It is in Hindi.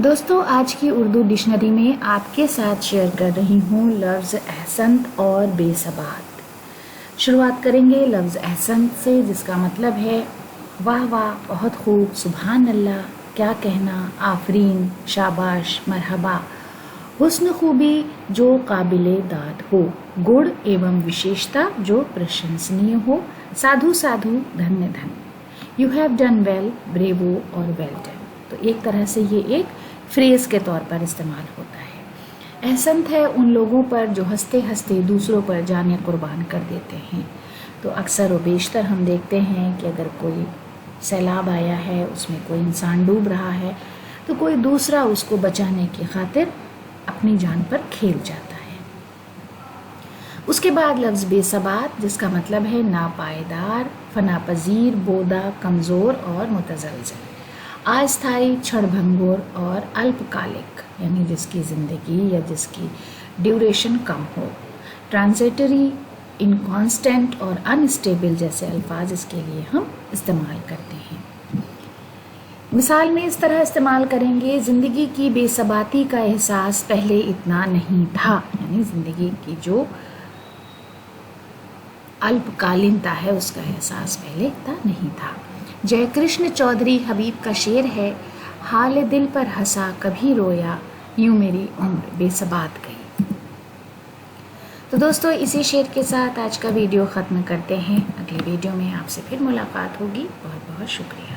दोस्तों, आज की उर्दू डिक्शनरी में आपके साथ शेयर कर रही हूँ लफ्ज़ अहसनत और बेसबात। शुरुआत करेंगे लफ्ज़ अहसनत से, जिसका मतलब है वाह वाह, बहुत खूब, सुभान अल्लाह, क्या कहना, आफरीन, शाबाश, मरहबा। हुस्न खूबी जो काबिले दाद हो, गुण एवं विशेषता जो प्रशंसनीय हो, साधु साधु, धन्य धन्य। You have done well, bravo और वेल डन। तो एक तरह से ये एक फ्रेज़ के तौर पर इस्तेमाल होता है। एहसनत है उन लोगों पर जो हंसते हंसते दूसरों पर जाने कुर्बान कर देते हैं। तो अक्सर व बेशतर हम देखते हैं कि अगर कोई सैलाब आया है, उसमें कोई इंसान डूब रहा है, तो कोई दूसरा उसको बचाने की खातिर अपनी जान पर खेल जाता है। उसके बाद लफ्ज़ बेसबात, जिसका मतलब है नापायदार, फनापजीर, बोदा, कमज़ोर और मुतज़लज़ल, अस्थायी, क्षणभंगुर और अल्पकालिक, यानी जिसकी ज़िंदगी या जिसकी ड्यूरेशन कम हो। ट्रांजिटरी, इनकॉन्स्टेंट और अनस्टेबल जैसे अल्फाज इसके लिए हम इस्तेमाल करते हैं। मिसाल में इस तरह इस्तेमाल करेंगे, ज़िंदगी की बेसबाती का एहसास पहले इतना नहीं था, यानी ज़िंदगी की जो अल्पकालीनता है उसका एहसास पहले इतना नहीं था। जय कृष्ण चौधरी हबीब का शेर है, हाल दिल पर हंसा कभी रोया, यूं मेरी उम्र बेसबात गई। तो दोस्तों, इसी शेर के साथ आज का वीडियो ख़त्म करते हैं। अगले वीडियो में आपसे फिर मुलाकात होगी। बहुत बहुत शुक्रिया।